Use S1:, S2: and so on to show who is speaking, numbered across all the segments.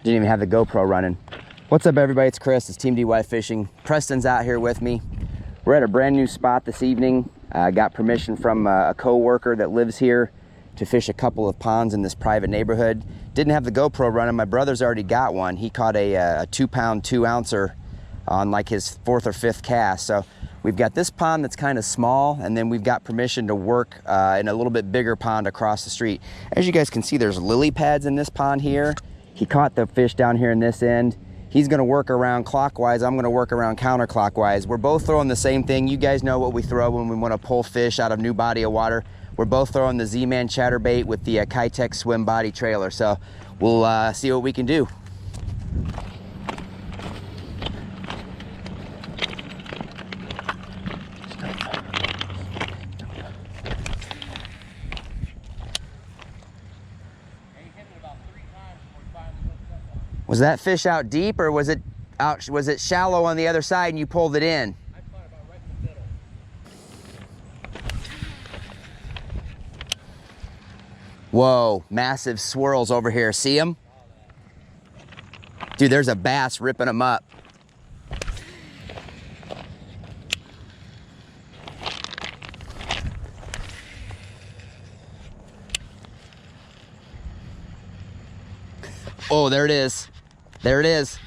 S1: Didn't even have the GoPro running. What's up, everybody? It's Chris. It's Team Dewifed Fishing. Preston's out here with me. We're at a brand new spot this evening. I got permission from a co-worker that lives here to fish a couple of ponds in this private neighborhood. Didn't have the GoPro running. My brother's already got one. He caught a 2-pound 2-ouncer on like his 4th or 5th cast. So we've got this pond that's kind of small, and then we've got permission to work in a little bit bigger pond across the street. As you guys can see, there's lily pads in this pond here. He caught the fish down here in this end. He's gonna work around clockwise, I'm gonna work around counterclockwise. We're both throwing the same thing. You guys know what we throw when we wanna pull fish out of new body of water. We're both throwing the Z-Man chatterbait with the Kitech swim body trailer. So we'll see what we can do. Was that fish out deep, or was it out? Was it shallow on the other side and you pulled it in?
S2: I caught it about right in the middle.
S1: Whoa, massive swirls over here. See them? Dude, there's a bass ripping them up. Oh, there it is. There it is.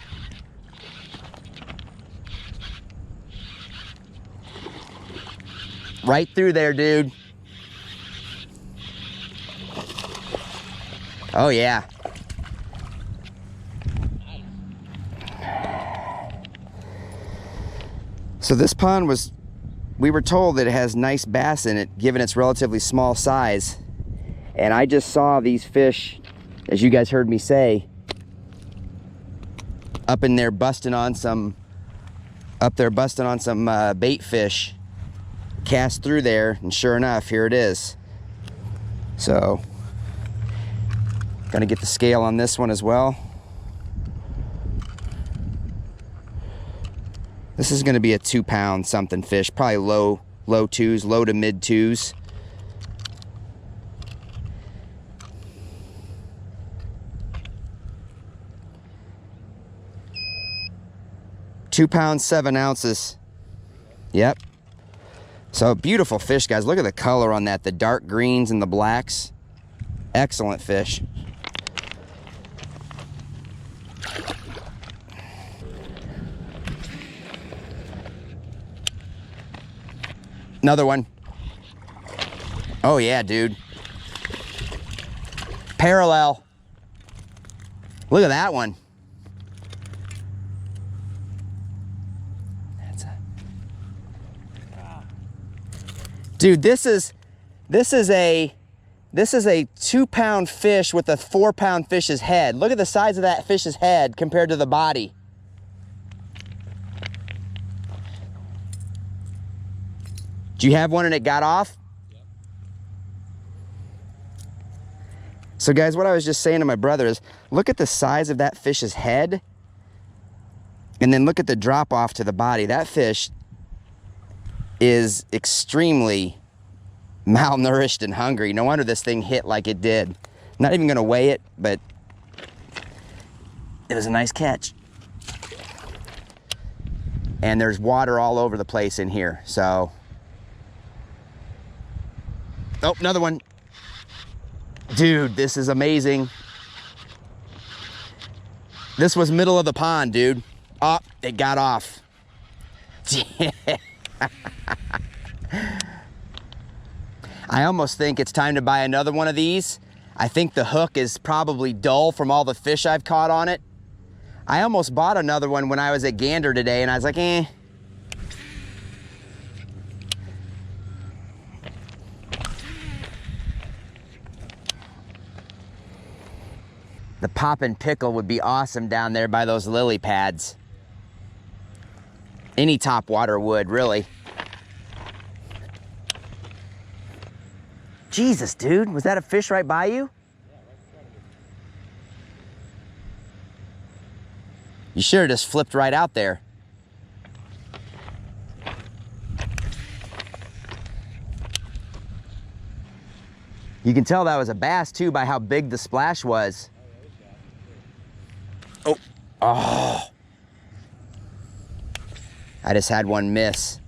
S1: Right through there, dude. Oh, yeah. So this pond was, we were told that it has nice bass in it, given its relatively small size. And I just saw these fish, as you guys heard me say, up in there busting on some bait fish. Cast through there, and sure enough, here it is. So, gonna get the scale on this one as well. This is gonna be a 2-pound something fish, probably low 2s, low to mid 2s. £2, 7 ounces. Yep. So beautiful fish, guys. Look at the color on that, the dark greens and the blacks. Excellent fish. Another one. Oh yeah, dude. Parallel. Look at that one. Dude, this is a 2-pound fish with a 4-pound fish's head. Look at the size of that fish's head compared to the body. Do you have one and it got off? Yep. So guys, what I was just saying to my brother is, look at the size of that fish's head, and then look at the drop off to the body. That fish is extremely malnourished and hungry. No wonder this thing hit like it did. Not even gonna weigh it, but it was a nice catch. And there's water all over the place in here, so. Oh, another one. Dude, this is amazing. This was middle of the pond, dude. Oh, it got off. I almost think it's time to buy another one of these. I think the hook is probably dull from all the fish I've caught on it. I almost bought another one when I was at Gander today, and I was like, eh. The poppin' pickle would be awesome down there by those lily pads. Any top water would, really. Jesus, dude, was that a fish right by you?
S2: Yeah, right in front of me.
S1: You should have just flipped right out there. You can tell that was a bass too by how big the splash was. Oh, I just had one miss.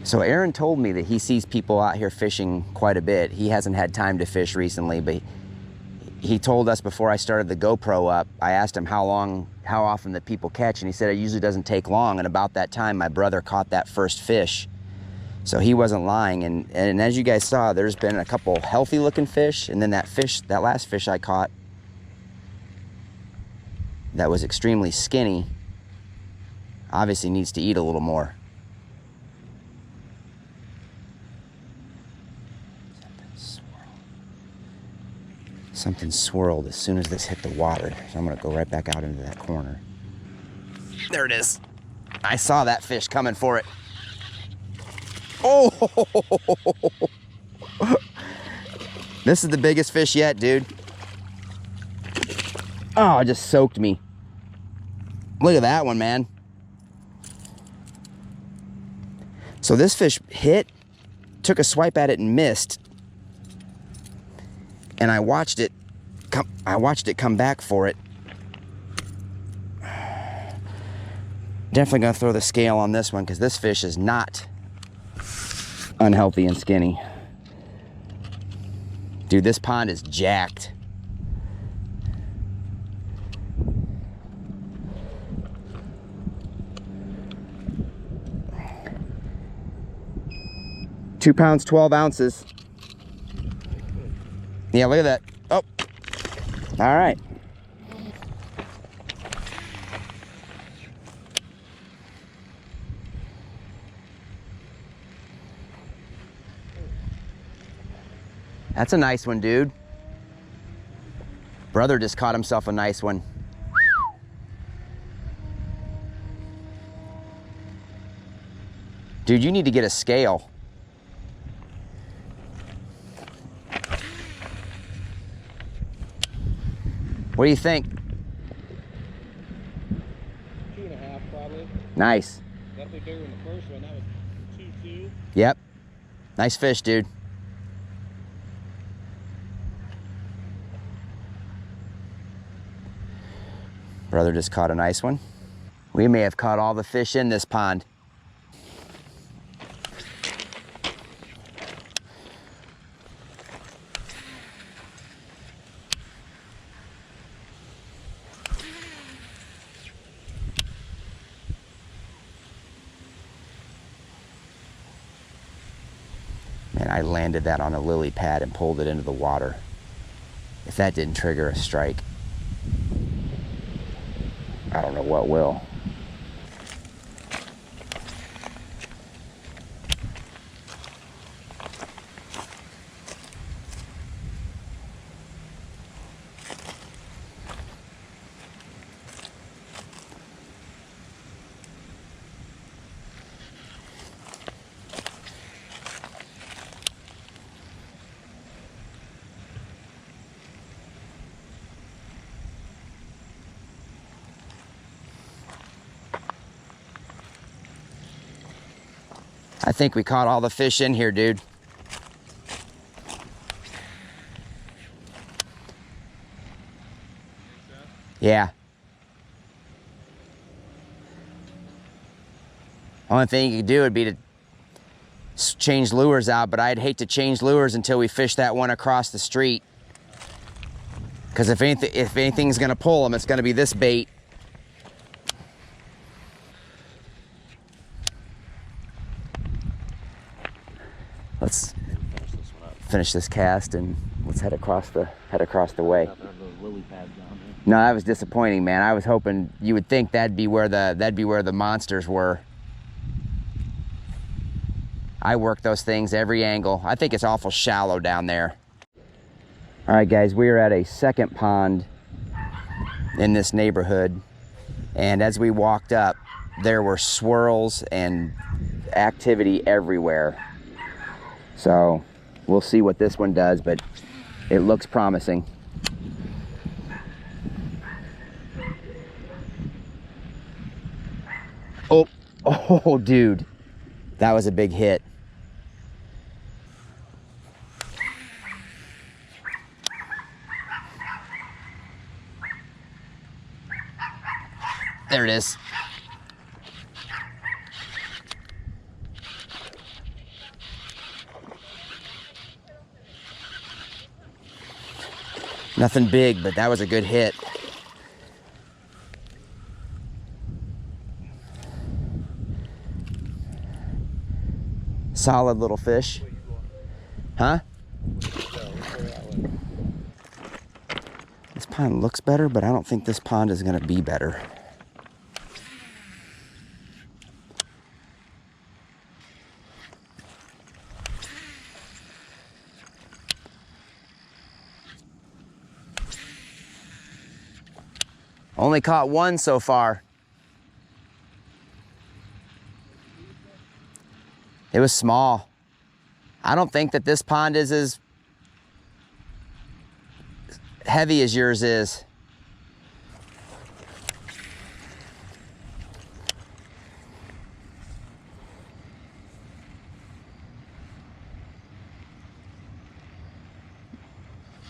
S1: So Aaron told me that he sees people out here fishing quite a bit. He hasn't had time to fish recently, but he told us before I started the GoPro up, I asked him how often that people catch, and he said it usually doesn't take long, and about that time my brother caught that first fish. So he wasn't lying, and as you guys saw, there's been a couple healthy looking fish, and then that last fish I caught that was extremely skinny obviously needs to eat a little more. Something swirled as soon as this hit the water, so I'm gonna go right back out into that corner. There it is. I saw that fish coming for it. Oh! This is the biggest fish yet, dude. Oh, it just soaked me. Look at that one, man. So this fish hit, took a swipe at it and missed. And I watched it come back for it. Definitely gonna throw the scale on this one because this fish is not unhealthy and skinny. Dude, this pond is jacked. Two pounds, 12 ounces. Yeah, look at that. Oh, all right. That's a nice one, dude. Brother just caught himself a nice one. Dude, you need to get a scale. What do you think?
S2: 2.5 probably.
S1: Nice.
S2: Definitely bigger than the first one. That was 2.2.
S1: Yep. Nice fish, dude. Brother just caught a nice one. We may have caught all the fish in this pond. And I landed that on a lily pad and pulled it into the water. If that didn't trigger a strike, I don't know what will. I think we caught all the fish in here, dude. Yeah. Only thing you could do would be to change lures out, but I'd hate to change lures until we fish that one across the street. Because if anything's gonna pull them, it's gonna be this bait. Let's finish this cast and let's head across the way. No, that was disappointing, man. I was hoping you would think that'd be where the monsters were. I work those things every angle. I think it's awful shallow down there. All right, guys, we are at a second pond in this neighborhood, and as we walked up, there were swirls and activity everywhere. So we'll see what this one does, but it looks promising. Oh, dude, that was a big hit. There it is. Nothing big, but that was a good hit. Solid little fish. Huh? This pond looks better, but I don't think this pond is gonna be better. Only caught one so far. It was small. I don't think that this pond is as heavy as yours is.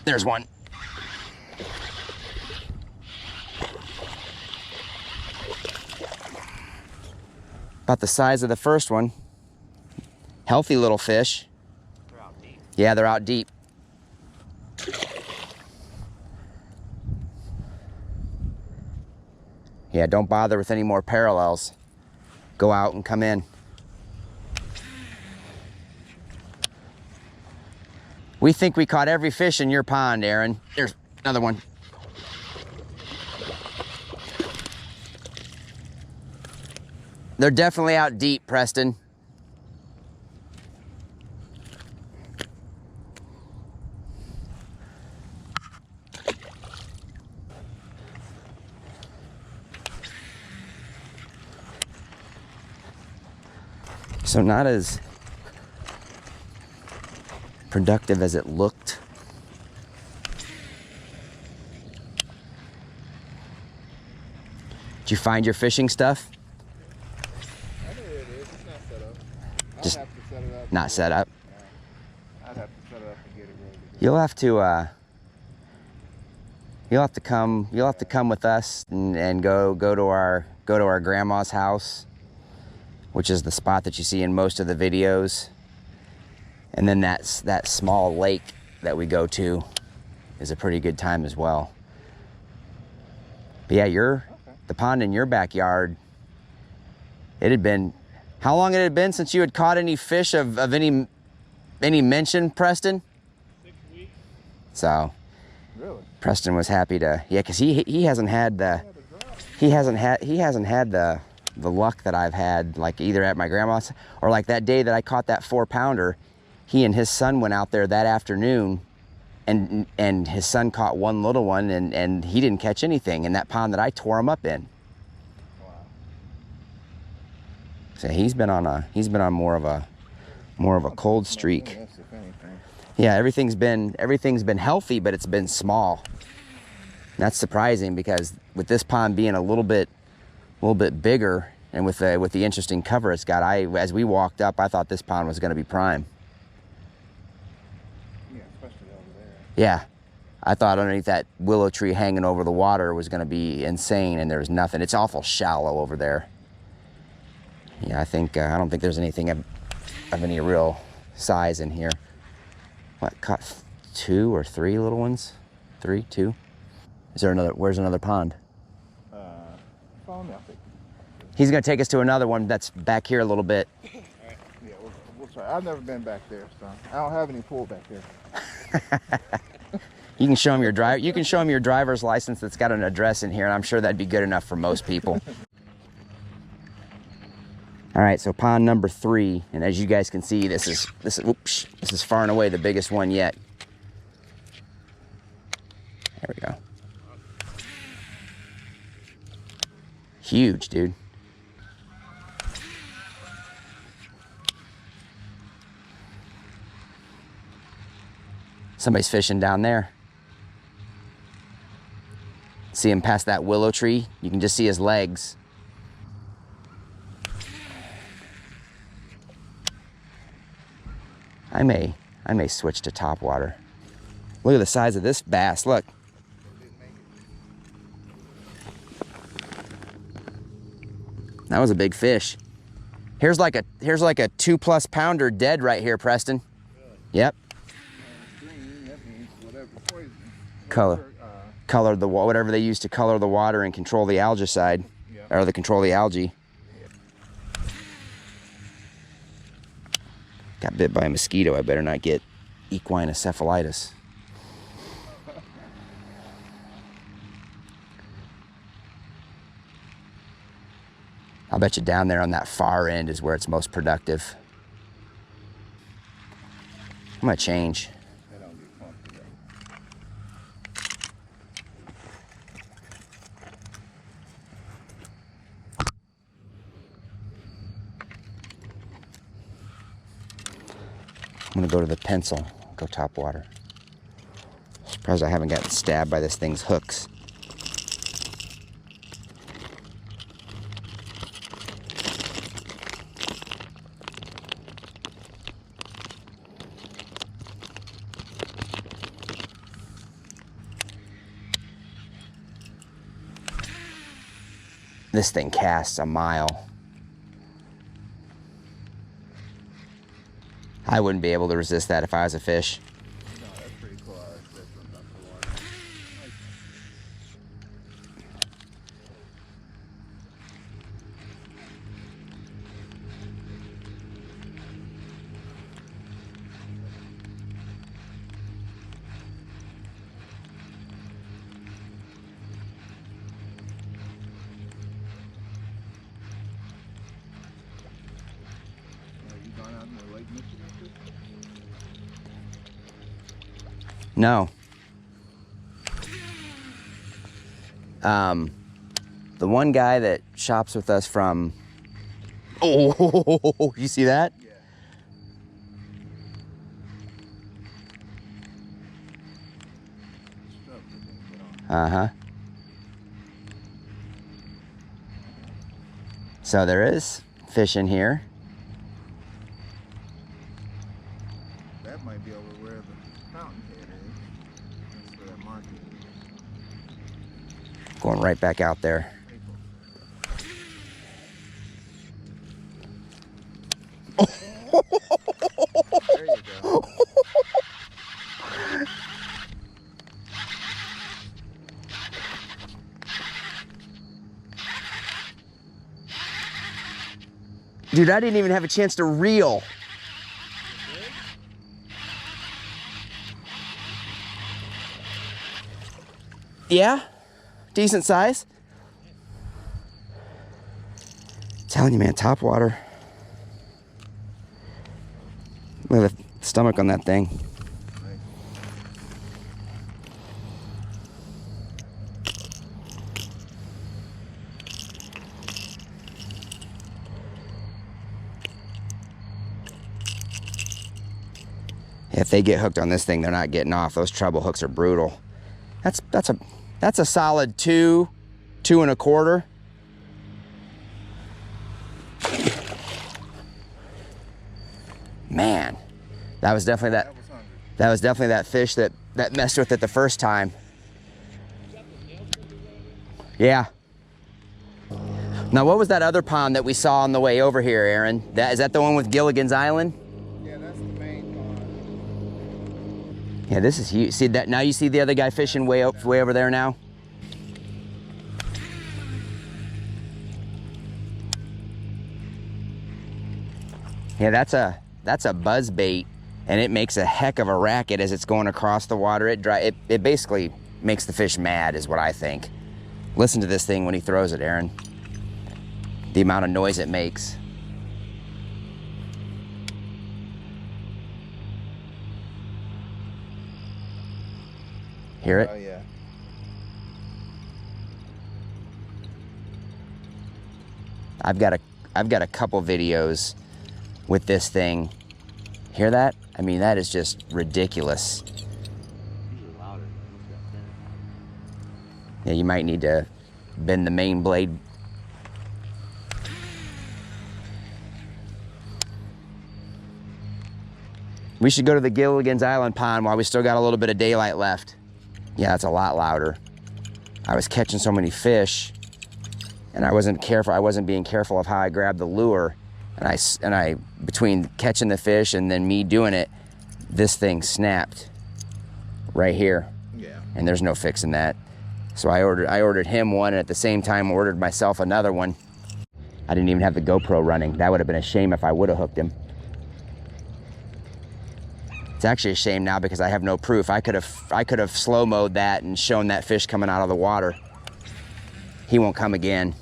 S1: There's one. About the size of the first one. Healthy little fish.
S2: They're out deep.
S1: Yeah, they're out deep. Yeah, don't bother with any more parallels. Go out and come in. We think we caught every fish in your pond, Aaron. There's another one. They're definitely out deep, Preston. So not as productive as it looked. Did you find your fishing stuff?
S2: I know where it is. It's not set up. I'll
S1: Just
S2: have to set it up.
S1: not set up.
S2: Yeah. I'd have to set it up and get it ready to go.
S1: You'll have to come with us and go to our grandma's house, which is the spot that you see in most of the videos. And then that small lake that we go to is a pretty good time as well. But yeah, the pond in your backyard, it had been, how long had it been since you had caught any fish of any mention, Preston?
S2: 6 weeks.
S1: So
S2: Really?
S1: Preston was happy to, yeah, because he hasn't had the luck that I've had, like either at my grandma's or like that day that I caught that 4-pounder. He and his son went out there that afternoon, and his son caught one little one, and he didn't catch anything in that pond that I tore him up in.
S2: Wow.
S1: So he's been on more of a cold streak.
S2: Yes, if anything.
S1: Yeah, everything's been healthy, but it's been small. And that's surprising because with this pond being a little bit bigger, and with the interesting cover it's got, as we walked up, I thought this pond was going to be prime.
S2: Yeah, especially over there.
S1: Yeah, I thought underneath that willow tree hanging over the water was going to be insane, and there's nothing. It's awful shallow over there. Yeah, I don't think there's anything of any real size in here. What, caught 2 or 3 little ones? 3, 2? Is there another? Where's another pond?
S2: Follow me, I'll take
S1: He's going to take us to another one that's back here a little bit.
S2: it. All right. Yeah, we'll try. I've never been back there, so I don't have any pool back there.
S1: You can show him your driver's license that's got an address in here, and I'm sure that'd be good enough for most people. All right, so pond number 3, and as you guys can see, this is far and away the biggest one yet. There we go. Huge, dude. Somebody's fishing down there. See him past that willow tree? You can just see his legs. I may switch to top water. Look at the size of this bass, look. That was a big fish. Here's like a 2+ pounder dead right here, Preston.
S2: Really?
S1: Yep.
S2: Green, that means whatever poison.
S1: Color the whatever they use to color the water and control the algicide,
S2: Yeah.
S1: or the control the algae.
S2: Yeah.
S1: Got bit by a mosquito. I better not get equine encephalitis. I'll bet you down there on that far end is where it's most productive. I'm gonna change.
S2: They don't get funky though.
S1: I'm gonna go to the pencil, go top water. Surprised I haven't gotten stabbed by this thing's hooks. This thing casts a mile. I wouldn't be able to resist that if I was a fish.
S2: No, that's pretty cool. I like this one up the water. Have you gone out in the Lake Michigan?
S1: No. The one guy that shops with us from... Oh, you see that?
S2: Yeah. Stroke, I think, get on.
S1: Uh-huh. So there is fish in here.
S2: That might be over where the fountainhead is. That's where that market is.
S1: Going right back out there.
S2: There you go.
S1: Dude, I didn't even have a chance to reel. Yeah, decent size. Telling you, man, top water. Look at the stomach on that thing. If they get hooked on this thing, they're not getting off. Those treble hooks are brutal. That's a solid 2 1/4. Man, that was definitely that fish that messed with it the first time. Yeah. Now, what was that other pond that we saw on the way over here, Aaron? Is that the one with Gilligan's Island?
S2: Yeah, that's the main pond.
S1: Yeah, this is huge. See that? Now you see the other guy fishing way over there now. Yeah, that's a buzz bait, and it makes a heck of a racket as it's going across the water. It basically makes the fish mad, is what I think. Listen to this thing when he throws it, Aaron. The amount of noise it makes. Hear it?
S2: Oh yeah.
S1: I've got a couple videos with this thing. Hear that? I mean, that is just ridiculous. Yeah, you might need to bend the main blade. We should go to the Gilligan's Island pond while we still got a little bit of daylight left. Yeah, it's a lot louder. I was catching so many fish and I wasn't careful. I wasn't being careful of how I grabbed the lure, and I between catching the fish and then me doing it, this thing snapped right here.
S2: Yeah.
S1: And there's no fixing that. So I ordered him one, and at the same time ordered myself another one. I didn't even have the GoPro running. That would have been a shame if I would have hooked him. It's actually a shame now because I have no proof. I could have slow-moed that and shown that fish coming out of the water. He won't come again.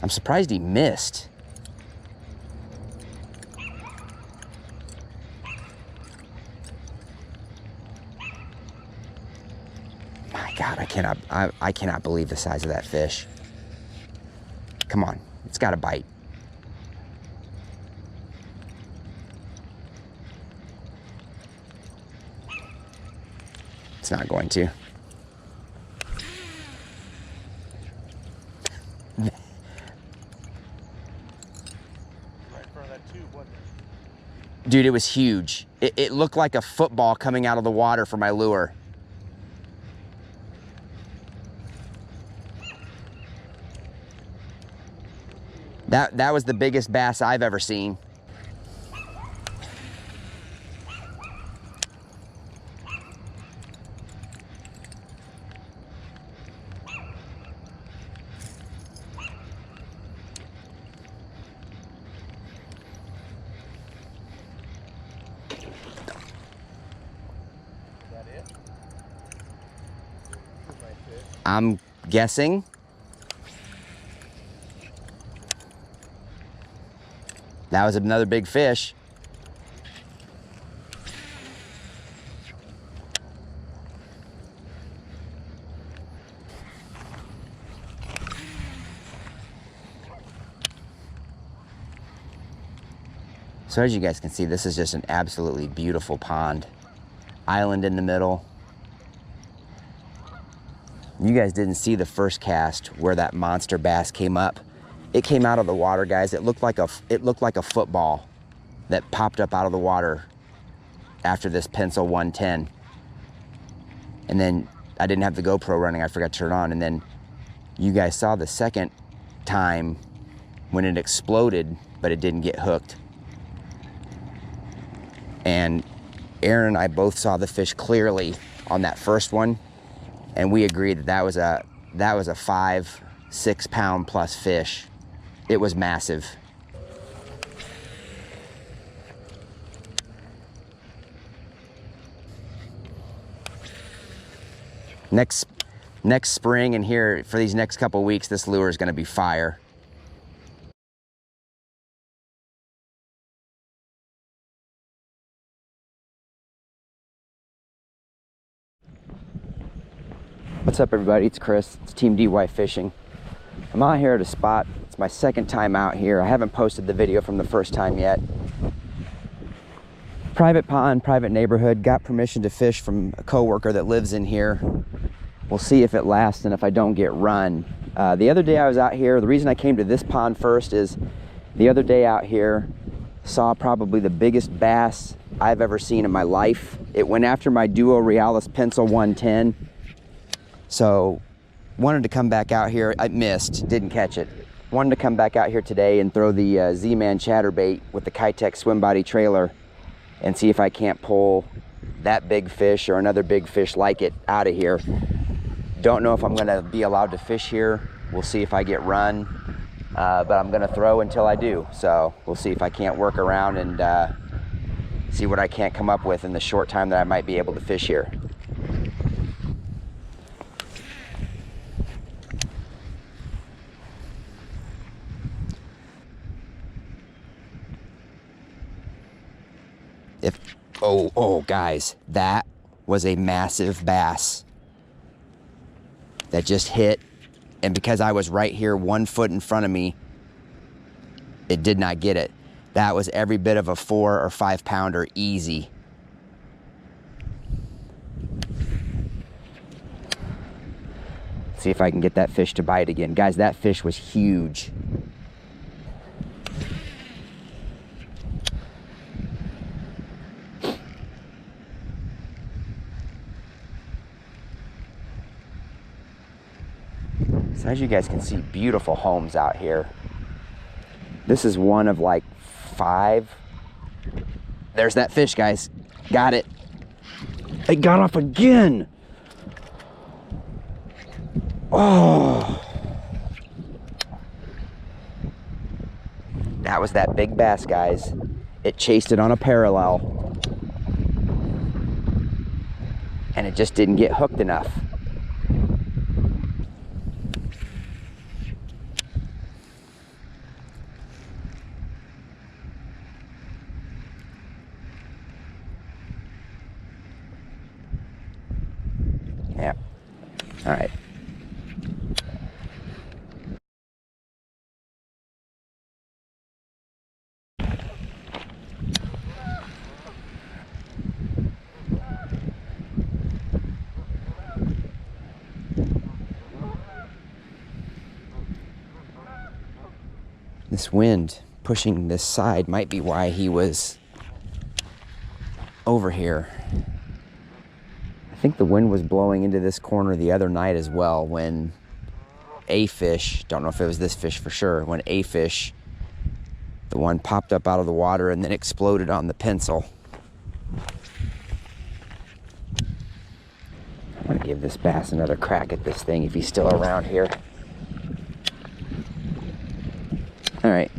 S1: I'm surprised he missed. My God, I cannot believe the size of that fish. Come on, it's got a bite. It's not going to.
S2: Right in front of that tube, wasn't it?
S1: Dude, it was huge. It looked like a football coming out of the water for my lure. That was the biggest bass I've ever seen. I'm guessing. That was another big fish. So as you guys can see, this is just an absolutely beautiful pond. Island in the middle. You guys didn't see the first cast where that monster bass came up. It came out of the water, guys. It looked like a football that popped up out of the water after this pencil 110. And then I didn't have the GoPro running. I forgot to turn it on. And then you guys saw the second time when it exploded, but it didn't get hooked. And Aaron and I both saw the fish clearly on that first one, and we agreed that that was a 5-6 pound plus fish. It was massive. Next spring and here for these next couple weeks, this lure is going to be fire. What's up, everybody? It's Chris. It's Team Dewifed Fishing. I'm out here at a spot. It's my second time out here. I haven't posted the video from the first time yet. Private pond, private neighborhood. Got permission to fish from a coworker that lives in here. We'll see if it lasts and if I don't get run. The other day I was out here, the reason I came to this pond first is the other day out here, saw probably the biggest bass I've ever seen in my life. It went after my Duo Realis Pencil 110. So wanted to come back out here. I missed, didn't catch it. Wanted to come back out here today and throw the Z-Man chatterbait with the Kitech swim body trailer and see if I can't pull that big fish or another big fish like it out of here. Don't know if I'm gonna be allowed to fish here. We'll see if I get run, but I'm gonna throw until I do. So we'll see if I can't work around and see what I can't come up with in the short time that I might be able to fish here. Oh guys, that was a massive bass that just hit, and because I was right here 1 foot in front of me, it did not get it. That was every bit of a 4 or 5 pounder easy. See if I can get that fish to bite again. Guys, that fish was huge. So as you guys can see, beautiful homes out here. This is one of like 5. There's that fish, guys. Got it. It got off again. Oh. That was that big bass, guys. It chased it on a parallel. And it just didn't get hooked enough. Yeah. All right. This wind pushing this side might be why he was over here. I think the wind was blowing into this corner the other night as well when a fish, don't know if it was this fish for sure, when a fish, the one popped up out of the water and then exploded on the pencil. I'm gonna give this bass another crack at this thing if he's still around here. All right,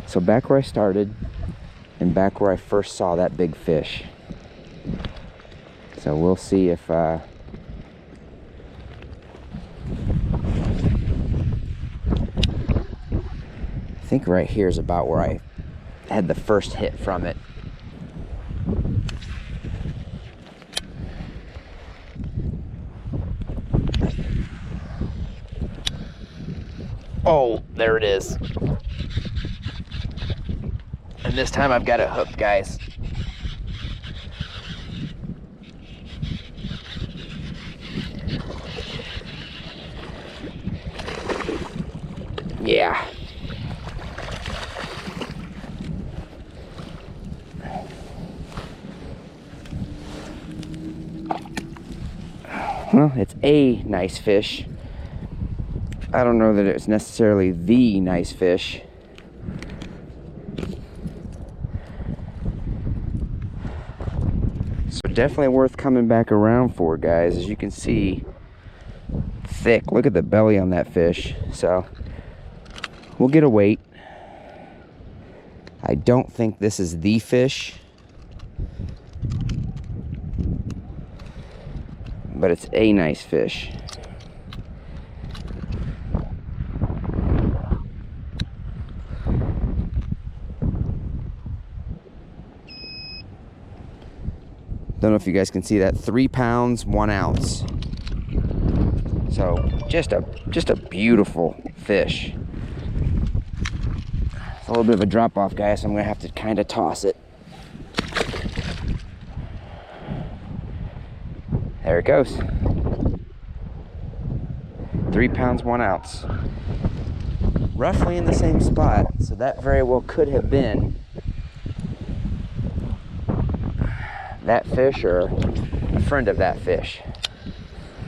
S1: so back where I started and back where I first saw that big fish. So we'll see if I think right here is about where I had the first hit from it. Oh, there it is. And this time I've got it hooked, guys. Yeah. Well, it's a nice fish. I don't know that it's necessarily the nice fish. So definitely worth coming back around for, guys. As you can see, thick. Look at the belly on that fish. So we'll get a weight. I don't think this is the fish, but it's a nice fish. Don't know if you guys can see that. 3 pounds, 1 ounce. So just a beautiful fish. It's a little bit of a drop off, guys, so I'm gonna have to kind of toss it. There it goes. 3 pounds, 1 ounce. Roughly in the same spot, so that very well could have been that fish or a friend of that fish.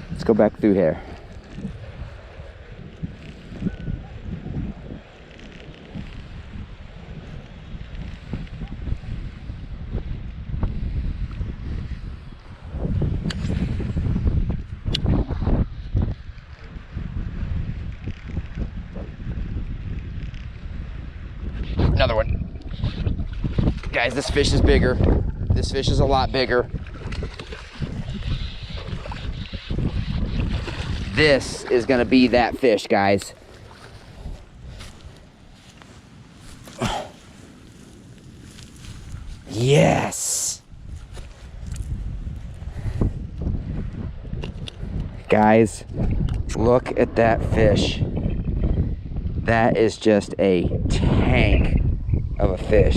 S1: Let's go back through here. Another one. Guys, this fish is bigger. This fish is a lot bigger. This is gonna be that fish, guys. Yes. Guys, look at that fish. That is just a tank of a fish.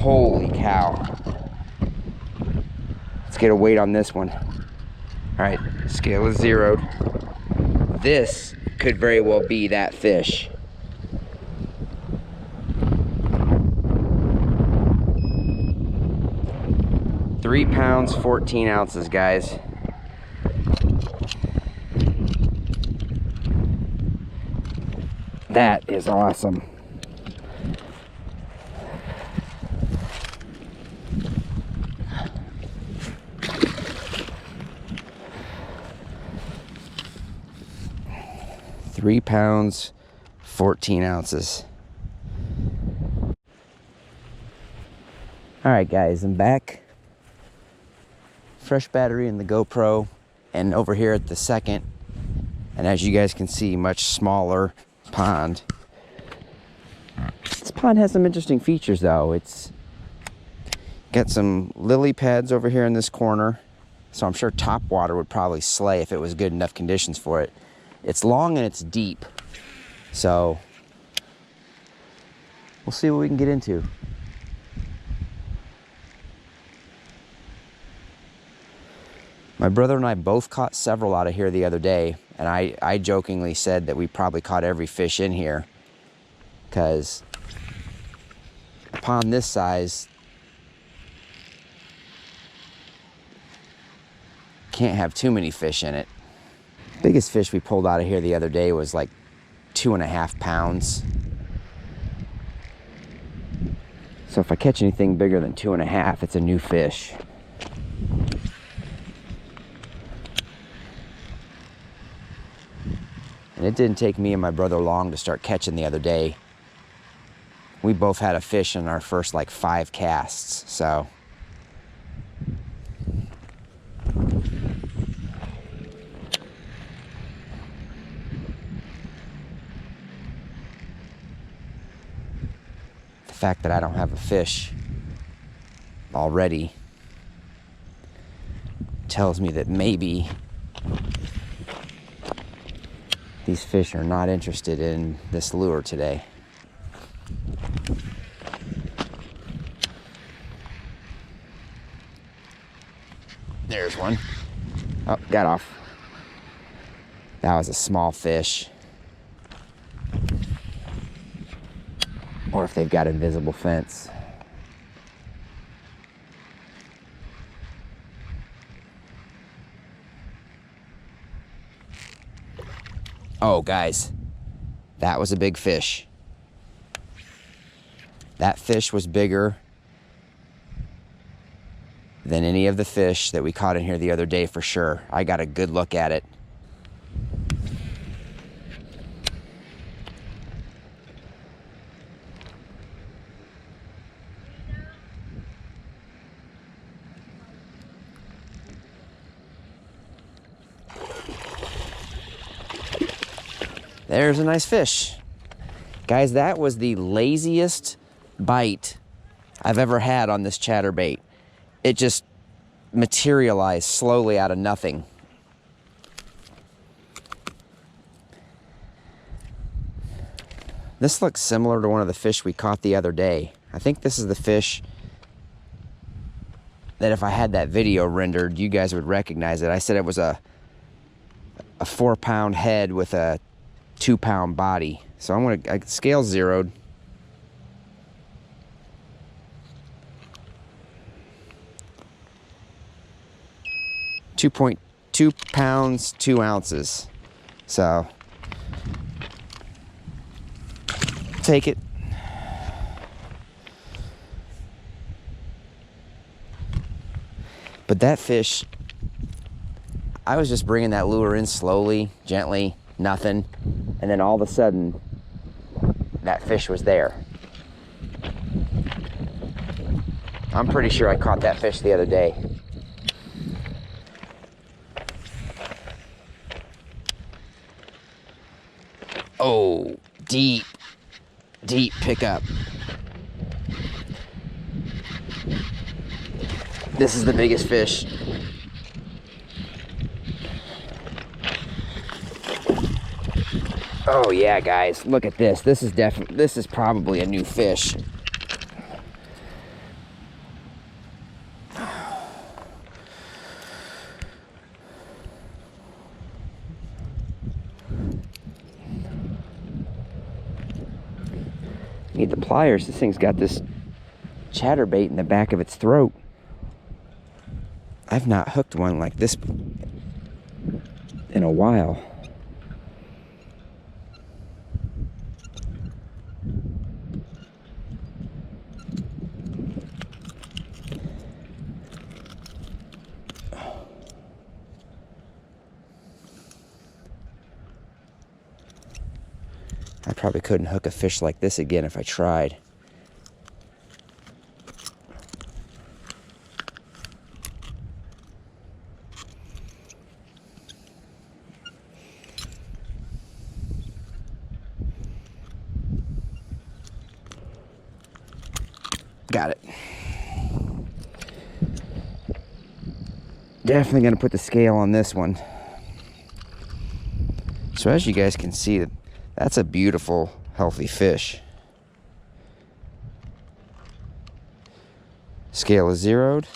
S1: Holy cow. Let's get a weight on this one. All right, scale is zeroed. This could very well be that fish. Three pounds, 14 ounces, guys. That is awesome. £3, 14 ounces. All right, guys, I'm back. Fresh battery in the GoPro, and over here at the second, and as you guys can see, much smaller pond. This pond has some interesting features though. It's got some lily pads over here in this corner, so I'm sure top water would probably slay if it was good enough conditions for it. It's long and it's deep, so we'll see what we can get into. My brother and I both caught several out of here the other day, and I jokingly said that we probably caught every fish in here, because a pond this size can't have too many fish in it. Biggest fish we pulled out of here the other day was like 2.5 pounds. So if I catch anything bigger than 2.5, it's a new fish. And it didn't take me and my brother long to start catching the other day. We both had a fish in our first like 5 casts, so. The fact that I don't have a fish already tells me that maybe these fish are not interested in this lure today. There's one. Oh, got off. That was a small fish. Or if they've got invisible fence. Oh, guys, that was a big fish. That fish was bigger than any of the fish that we caught in here the other day for sure. I got a good look at it. There's a nice fish. Guys, that was the laziest bite I've ever had on this chatterbait. It just materialized slowly out of nothing. This looks similar to one of the fish we caught the other day. I think this is the fish that if I had that video rendered, you guys would recognize it. I said it was a 4-pound head with a 2-pound body. So I'm gonna, scale zeroed. .2 pounds, 2 ounces. So take it. But that fish, I was just bringing that lure in slowly, gently, nothing. And then all of a sudden, that fish was there. I'm pretty sure I caught that fish the other day. Oh, deep pickup. This is the biggest fish. Oh yeah, guys, look at this. This is probably a new fish. Need the pliers. This thing's got this chatterbait in the back of its throat. I've not hooked one like this in a while. Probably couldn't hook a fish like this again if I tried. Got it. Definitely gonna put the scale on this one. So as you guys can see, that's a beautiful, healthy fish. Scale is zeroed.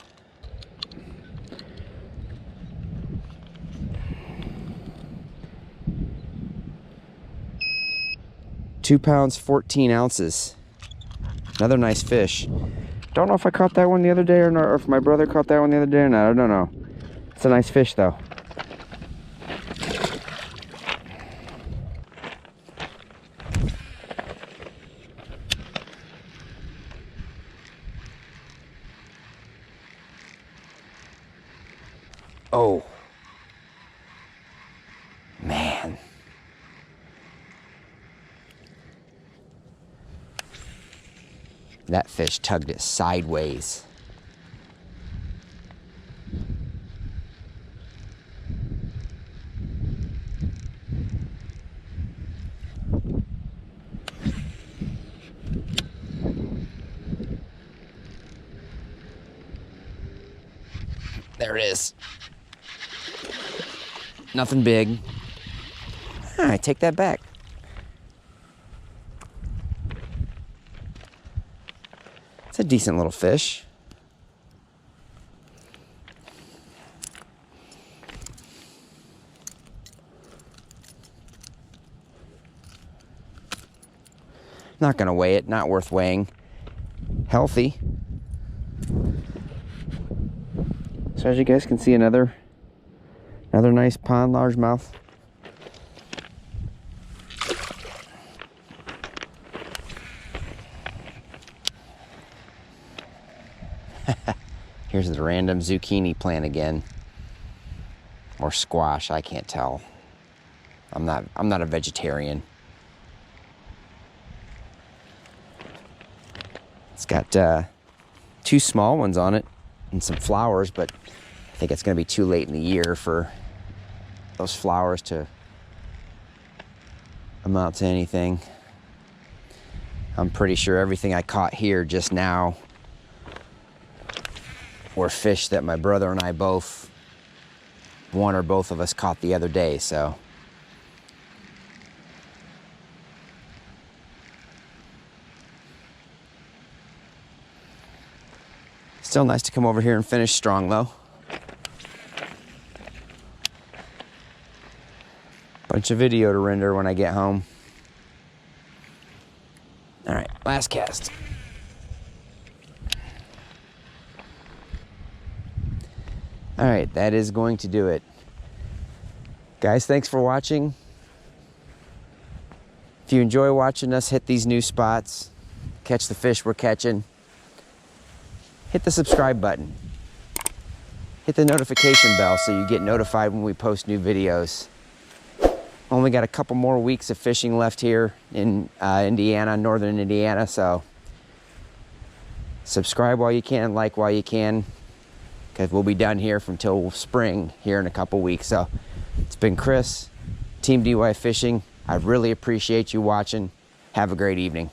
S1: £2, 14 ounces. Another nice fish. Don't know if I caught that one the other day or not, or if my brother caught that one the other day or not. I don't know. It's a nice fish though. Oh, man. That fish tugged it sideways. There it is. Nothing big. I take that back. It's a decent little fish. Not gonna weigh it, not worth weighing. Healthy. So as you guys can see, another nice pond largemouth. Here's the random zucchini plant again. Or squash, I can't tell. I'm not a vegetarian. It's got 2 small ones on it and some flowers, but I think it's gonna be too late in the year for those flowers to amount to anything. I'm pretty sure everything I caught here just now were fish that my brother and I both, one or both of us, caught the other day, so. Still nice to come over here and finish strong though. Bunch of video to render when I get home. All right, last cast. All right, that is going to do it. Guys, thanks for watching. If you enjoy watching us hit these new spots, catch the fish we're catching, hit the subscribe button. Hit the notification bell so you get notified when we post new videos. Only got a couple more weeks of fishing left here in Indiana, northern Indiana, so subscribe while you can, like while you can, because we'll be done here from till spring here in a couple weeks. So it's been Chris, Team Dewifed Fishing. I really appreciate you watching. Have a great evening.